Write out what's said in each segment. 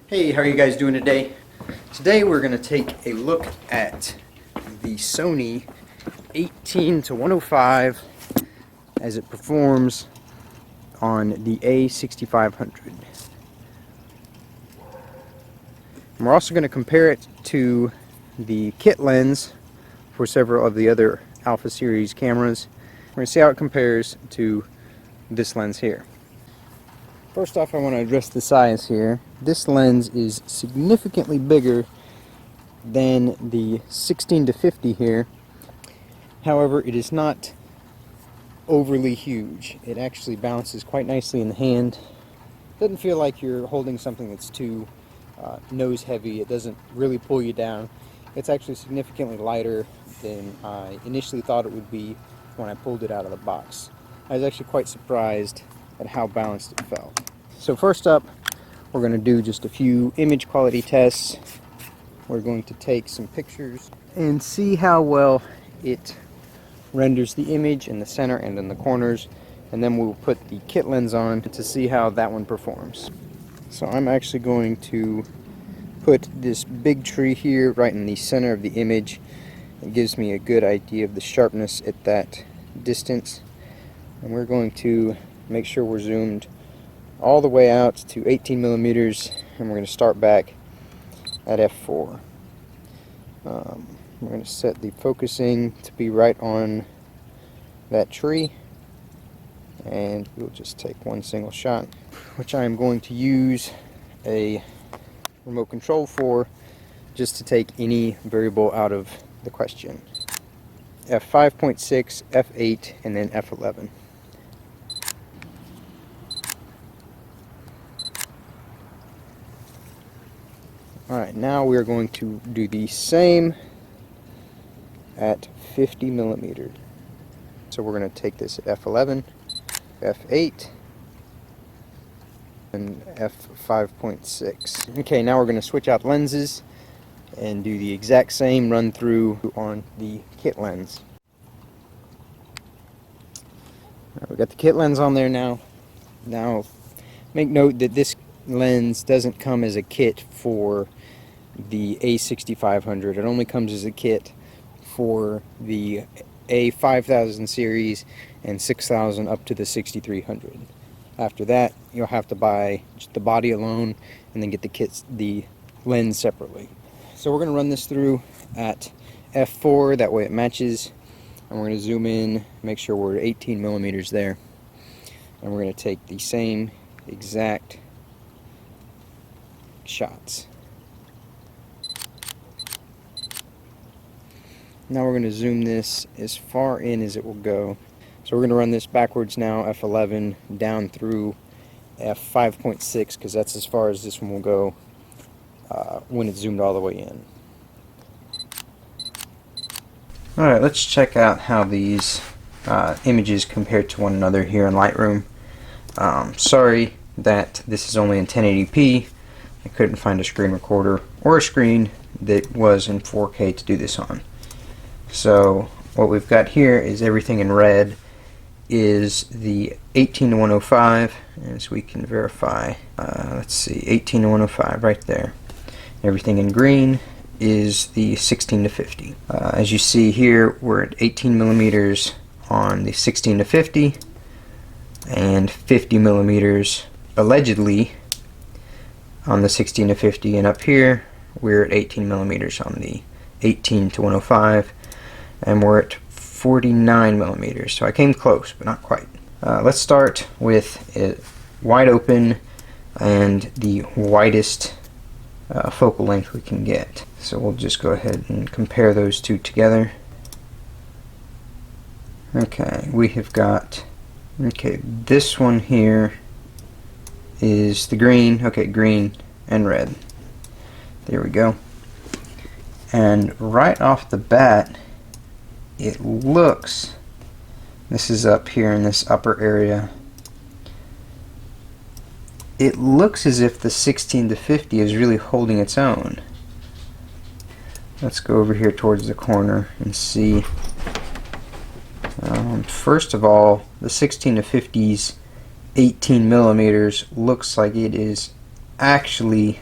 Hey, how are you guys doing today? Today we're going to take a look at the Sony 18-105 as it performs on the A6500. And we're also going to compare it to the kit lens for several of the other Alpha series cameras. We're going to see how it compares to this lens here. First off, I want to address the size here. This lens is significantly bigger than the 16-50 here. However, it is not overly huge. It actually balances quite nicely in the hand. Doesn't feel like you're holding something that's too nose heavy. It doesn't really pull you down. It's actually significantly lighter than I initially thought it would be when I pulled it out of the box. I was actually quite surprised at how balanced it felt. So first up, we're going to do just a few image quality tests. We're going to take some pictures and see how well it renders the image in the center and in the corners, and then we'll put the kit lens on to see how that one performs. So I'm actually going to put this big tree here right in the center of the image. It gives me a good idea of the sharpness at that distance, and we're going to make sure we're zoomed all the way out to 18 millimeters, and we're going to start back at f4. We're going to set the focusing to be right on that tree, and we'll just take one single shot, which I am going to use a remote control for, just to take any variable out of the question. f5.6, f8, and then f11. Alright, now we're going to do the same at 50 millimeters. So we're going to take this at f11, f8, and f5.6. Okay, now we're going to switch out lenses and do the exact same run through on the kit lens. Right, we've got the kit lens on there now. Now, make note that this lens doesn't come as a kit for the A6500. It only comes as a kit for the A5000 series and 6000 up to the 6300. After that, you'll have to buy just the body alone and then get the lens separately. So we're going to run this through at f4, that way it matches, and we're going to zoom in, make sure we're at 18 millimeters there, and we're going to take the same exact shots. Now we're going to zoom this as far in as it will go. So we're going to run this backwards now, f11 down through f5.6, because that's as far as this one will go when it's zoomed all the way in. Alright, let's check out how these images compare to one another here in Lightroom. Sorry that this is only in 1080p. I couldn't find a screen recorder or a screen that was in 4K to do this on. So what we've got here is everything in red is the 18-105, as we can verify. Let's see, 18-105 right there. Everything in green is the 16-50. As you see here, we're at 18 millimeters on the 16-50 and 50 millimeters allegedly on the 16-50, and up here we're at 18 millimeters on the 18-105, and we're at 49 millimeters. So I came close, but not quite. Let's start with it wide open and the widest focal length we can get. So we'll just go ahead and compare those two together. Okay, we have got, okay, this one here is the green, okay, green and red. There we go. And right off the bat, it looks, this is up here in this upper area, it looks as if the 16-50 is really holding its own. Let's go over here towards the corner and see. First of all, the 16-50's 18 millimeters looks like it is actually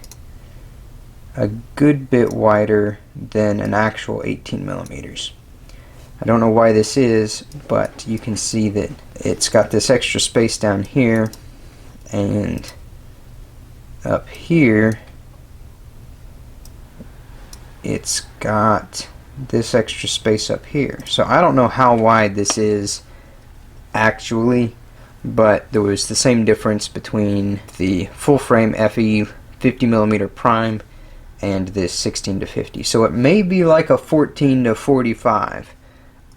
a good bit wider than an actual 18 millimeters. I don't know why this is, but you can see that it's got this extra space down here, and up here it's got this extra space up here. So I don't know how wide this is actually, but there was the same difference between the full frame FE 50mm prime and this 16 to 50. So it may be like a 14 to 45.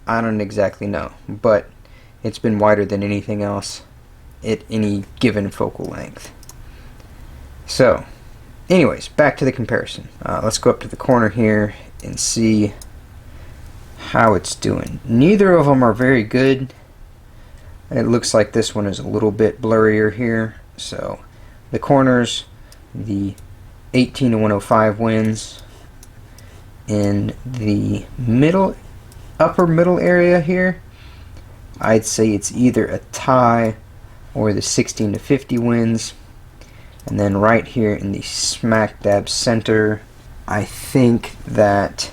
I don't exactly know, but it's been wider than anything else at any given focal length. So anyways, back to the comparison. Let's go up to the corner here and see how it's doing. Neither of them are very good. It looks like this one is a little bit blurrier here. So the corners, the 18 to 105 wins. In the middle, upper middle area here, I'd say it's either a tie or the 16 to 50 wins. And then right here in the smack dab center, I think that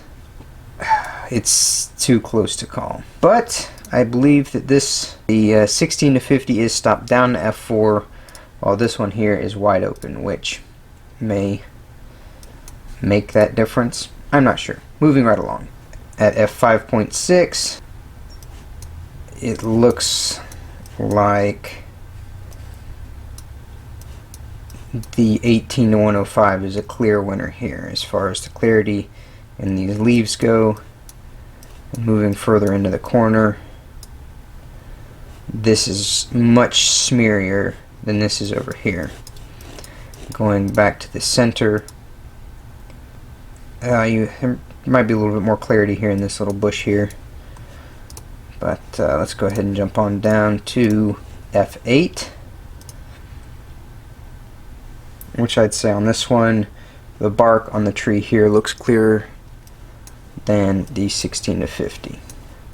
it's too close to call. But I believe that the 16 to 50 is stopped down to f4, while this one here is wide open, which may make that difference. I'm not sure. Moving right along. At f5.6, it looks like the 18 to 105 is a clear winner here as far as the clarity and these leaves go. Moving further into the corner, this is much smearier than this is over here. Going back to the center, there might be a little bit more clarity here in this little bush here, but let's go ahead and jump on down to f8, which I'd say on this one the bark on the tree here looks clearer than the 16 to 50.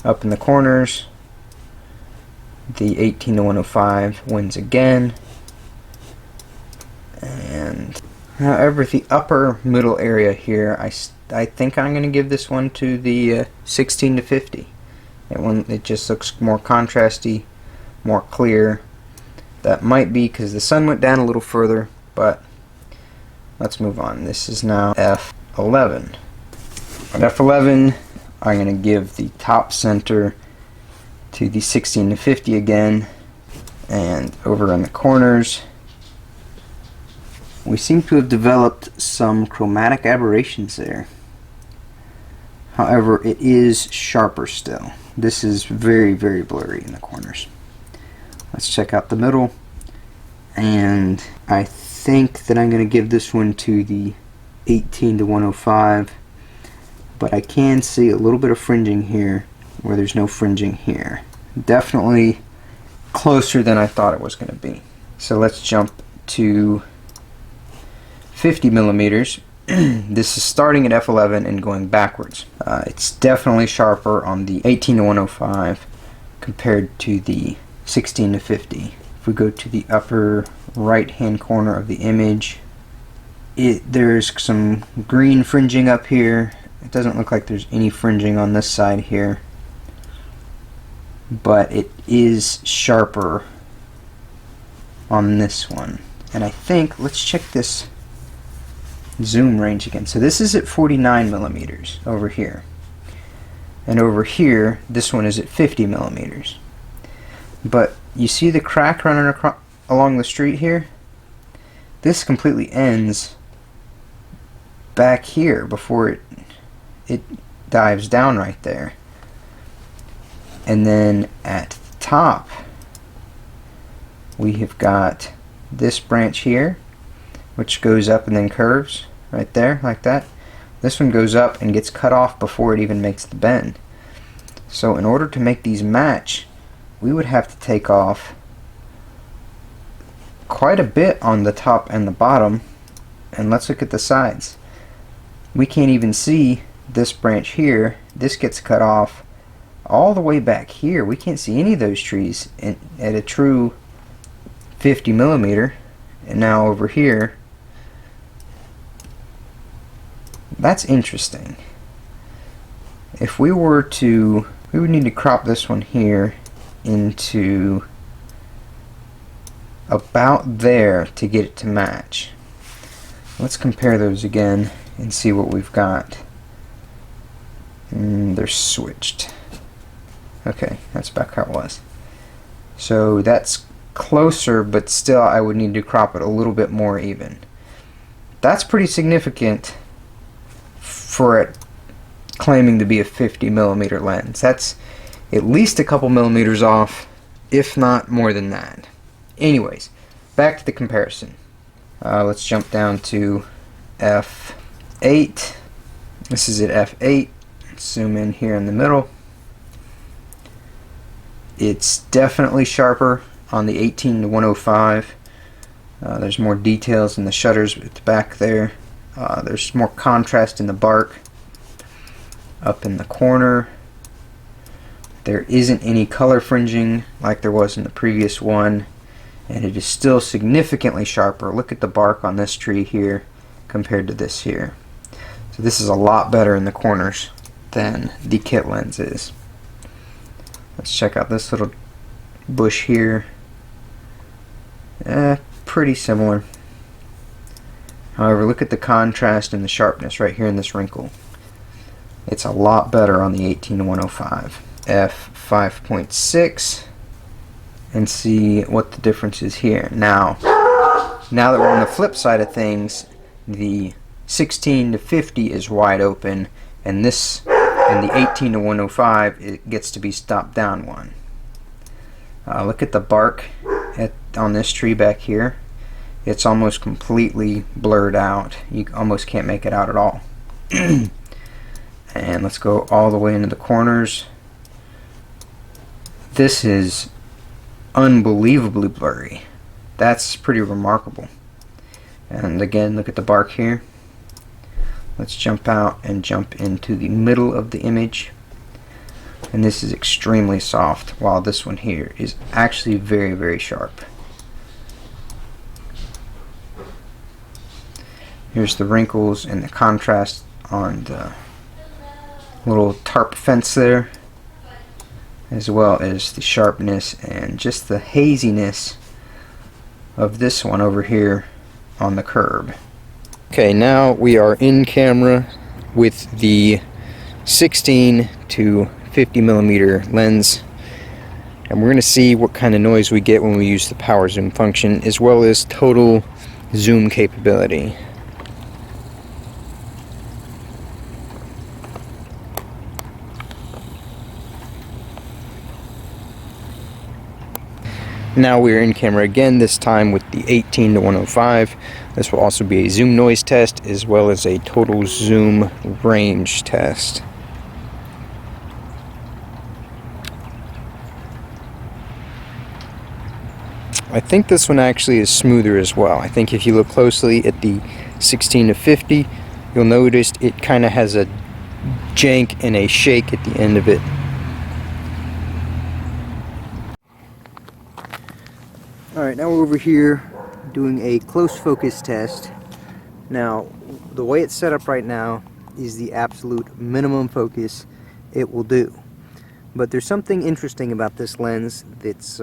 Up in the corners, the 18 to 105 wins again. And however, the upper middle area here, I think I'm going to give this one to the 16 to 50. It just looks more contrasty, more clear. That might be because the sun went down a little further, but let's move on. This is now f11. At f11, I'm going to give the top center to the 16 to 50 again, and over in the corners we seem to have developed some chromatic aberrations there. However, it is sharper still. This is very, very blurry in the corners. Let's check out the middle, and I think that I'm going to give this one to the 18 to 105, but I can see a little bit of fringing here where there's no fringing here. Definitely closer than I thought it was going to be. So let's jump to 50 millimeters. This is starting at f11 and going backwards. It's definitely sharper on the 18 to 105 compared to the 16 to 50. If we go to the upper right hand corner of the image, there's some green fringing up here. It doesn't look like there's any fringing on this side here, but it is sharper on this one. And I think, let's check this zoom range again. So this is at 49 millimeters over here, and over here this one is at 50 millimeters. But you see the crack running along the street here? This completely ends back here before it dives down right there. And then at the top we have got this branch here, which goes up and then curves right there like that. This one goes up and gets cut off before it even makes the bend. So in order to make these match, we would have to take off quite a bit on the top and the bottom. And let's look at the sides. We can't even see this branch here. This gets cut off all the way back here. We can't see any of those trees at a true 50 millimeter. And now over here That's interesting. If we were to, we would need to crop this one here into about there to get it to match. Let's compare those again and see what we've got. They're switched. Okay, that's back how it was. So that's closer, but still I would need to crop it a little bit more even. That's pretty significant for it claiming to be a 50mm lens. That's at least a couple millimeters off, if not more than that. Anyways, back to the comparison. Let's jump down to f8. This is at f8. Zoom in here in the middle. It's definitely sharper on the 18-105. There's more details in the shutters at the back there. There's more contrast in the bark. Up in the corner, there isn't any color fringing like there was in the previous one, and it is still significantly sharper. Look at the bark on this tree here compared to this here. So this is a lot better in the corners than the kit lens is. Let's check out this little bush here. Pretty similar. However, look at the contrast and the sharpness right here in this wrinkle. It's a lot better on the 18-105. f5.6 and see what the difference is here. Now that we're on the flip side of things, the 16-50 is wide open, and this and the 18-105 it gets to be stopped down one. Look at the bark on this tree back here. It's almost completely blurred out. You almost can't make it out at all. And let's go all the way into the corners. This is unbelievably blurry. That's pretty remarkable. And again, look at the bark here. Let's jump out and jump into the middle of the image. And this is extremely soft, while this one here is actually very, very sharp. Here's the wrinkles and the contrast on the little tarp fence there, as well as the sharpness and just the haziness of this one over here on the curb. Okay, now we are in camera with the 16-50mm lens, and we're going to see what kind of noise we get when we use the power zoom function, as well as total zoom capability. Now we're in camera again, this time with the 18-105. This will also be a zoom noise test as well as a total zoom range test. I think this one actually is smoother as well. I think if you look closely at the 16-50, you'll notice it kind of has a jank and a shake at the end of it. Alright, now we're over here doing a close focus test. Now, the way it's set up right now is the absolute minimum focus it will do. But there's something interesting about this lens that's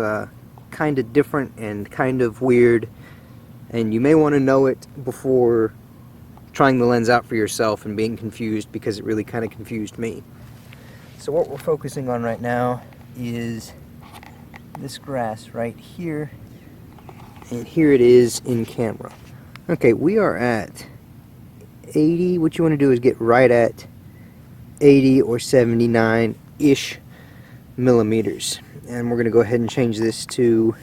kind of different and kind of weird, and you may want to know it before trying the lens out for yourself and being confused, because it really kind of confused me. So what we're focusing on right now is this grass right here, and here it is in camera. Okay, we are at 80. What you want to do is get right at 80 or 79-ish millimeters. And we're going to go ahead and change this to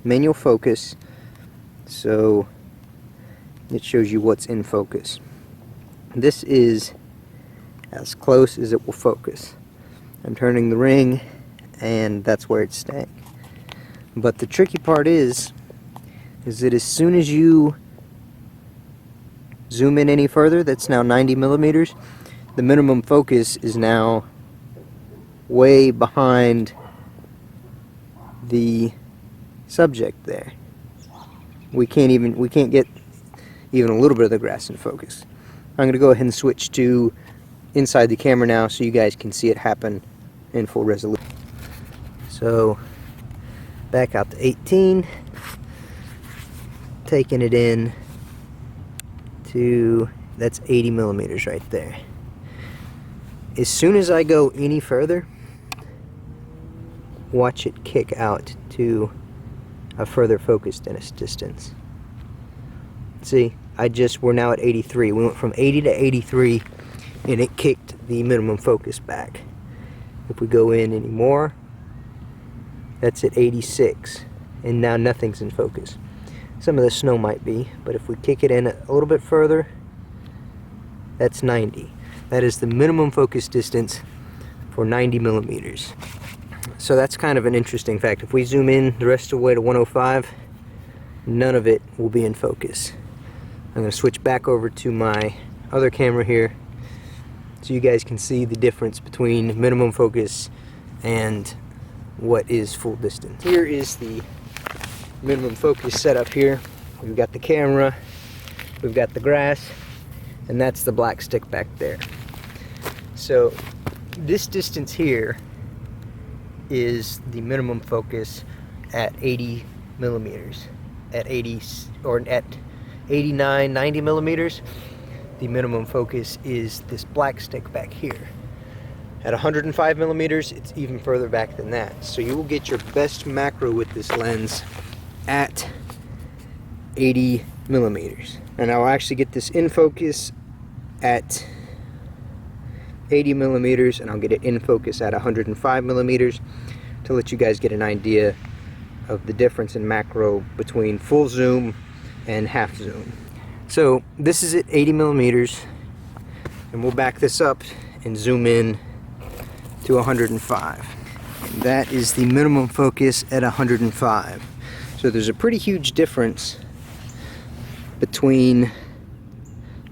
manual focus, so it shows you what's in focus. This is as close as it will focus. I'm turning the ring, and that's where it's staying. But the tricky part is that as soon as you zoom in any further, that's now 90 millimeters, the minimum focus is now way behind the subject there. We can't get even a little bit of the grass in focus. I'm going to go ahead and switch to inside the camera now so you guys can see it happen in full resolution. So back out to 18, taking it in to, that's 80 millimeters right there. As soon as I go any further, watch it kick out to a further focus distance. See, we're now at 83. We went from 80 to 83 and it kicked the minimum focus back. If we go in any more, that's at 86, and now nothing's in focus. Some of the snow might be, but if we kick it in a little bit further, that's 90. That is the minimum focus distance for 90 millimeters. So that's kind of an interesting fact. If we zoom in the rest of the way to 105, none of it will be in focus. I'm going to switch back over to my other camera here so you guys can see the difference between minimum focus and what is full distance. Here is the minimum focus setup here. We've got the camera, we've got the grass, and that's the black stick back there. So this distance here is the minimum focus at 80 millimeters. At 80 or at 89, 90 millimeters, the minimum focus is this black stick back here. At 105 millimeters, it's even further back than that. So you will get your best macro with this lens at 80 millimeters. And I'll actually get this in focus at 80 millimeters, and I'll get it in focus at 105 millimeters to let you guys get an idea of the difference in macro between full zoom and half zoom. So this is at 80 millimeters, and we'll back this up and zoom in to 105. And that is the minimum focus at 105. So there's a pretty huge difference between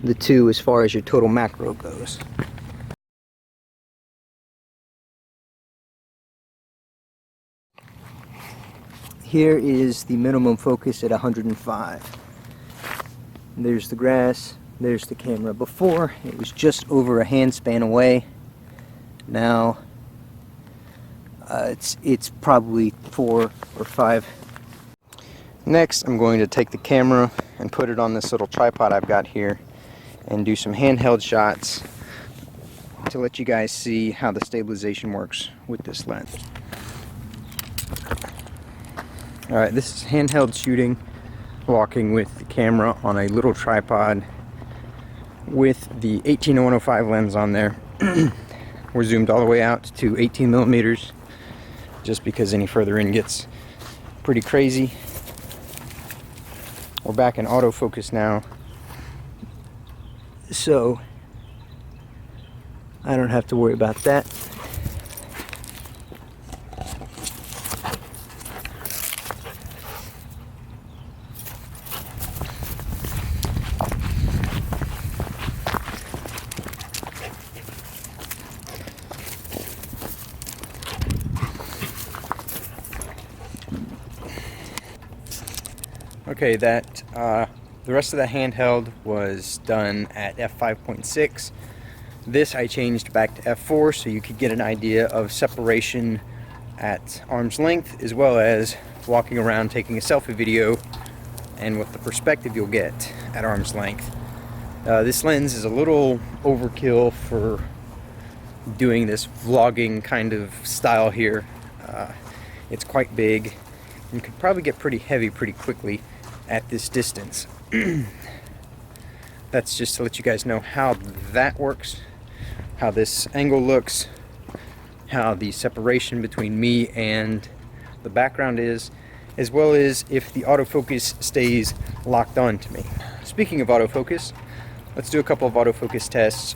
the two as far as your total macro goes. Here is the minimum focus at 105. There's the grass, there's the camera. Before, it was just over a handspan away. Now, it's probably 4 or 5. Next, I'm going to take the camera and put it on this little tripod I've got here and do some handheld shots to let you guys see how the stabilization works with this lens. Alright, this is handheld shooting, walking with the camera on a little tripod with the 18-105 lens on there. We're zoomed all the way out to 18 millimeters just because any further in gets pretty crazy. We're back in autofocus now, so I don't have to worry about that. Okay, the rest of the handheld was done at f5.6. This I changed back to f4 so you could get an idea of separation at arm's length, as well as walking around taking a selfie video and what the perspective you'll get at arm's length. This lens is a little overkill for doing this vlogging kind of style here. It's quite big and could probably get pretty heavy pretty quickly at this distance. That's just to let you guys know how that works, how this angle looks, how the separation between me and the background is, as well as if the autofocus stays locked on to me. Speaking of autofocus, let's do a couple of autofocus tests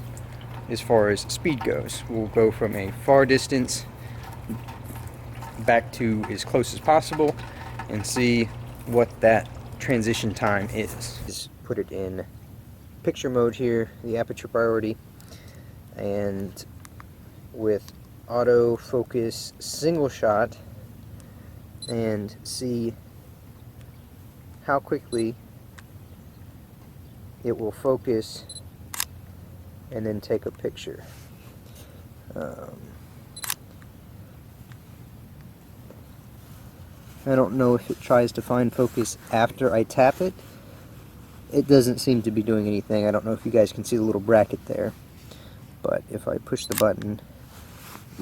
as far as speed goes. We'll go from a far distance back to as close as possible and see what that transition time is. Just put it in picture mode here, the aperture priority, and with autofocus single shot, and see how quickly it will focus and then take a picture. I don't know if it tries to find focus after I tap it. It doesn't seem to be doing anything. I don't know if you guys can see the little bracket there, but if I push the button,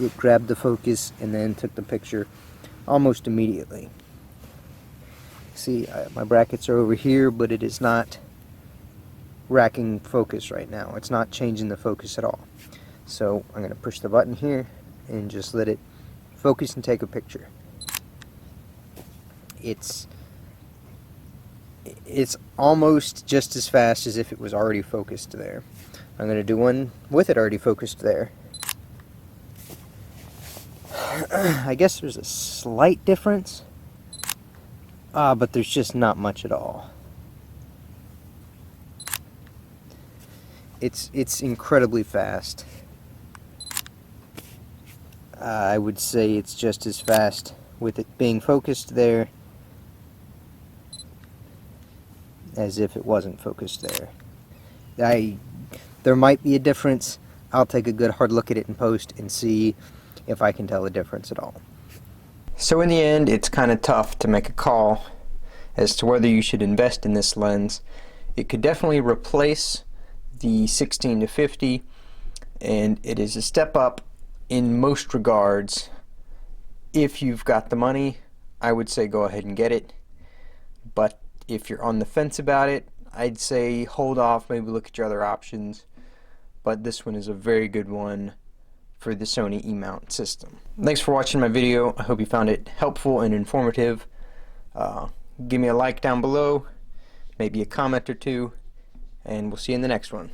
it grabbed the focus and then took the picture almost immediately. See, my brackets are over here, but it is not racking focus right now. It's not changing the focus at all. So I'm going to push the button here and just let it focus and take a picture. It's almost just as fast as if it was already focused there. I'm going to do one with it already focused there. I guess there's a slight difference, but there's just not much at all. It's incredibly fast. I would say it's just as fast with it being focused there as if it wasn't focused there. There might be a difference. I'll take a good hard look at it in post and see if I can tell a difference at all. So in the end, it's kind of tough to make a call as to whether you should invest in this lens. It could definitely replace the 16-50, and it is a step up in most regards. If you've got the money, I would say go ahead and get it. But if you're on the fence about it, I'd say hold off, maybe look at your other options. But this one is a very good one for the Sony E-mount system. Thanks for watching my video. I hope you found it helpful and informative. Give me a like down below, maybe a comment or two, and we'll see you in the next one.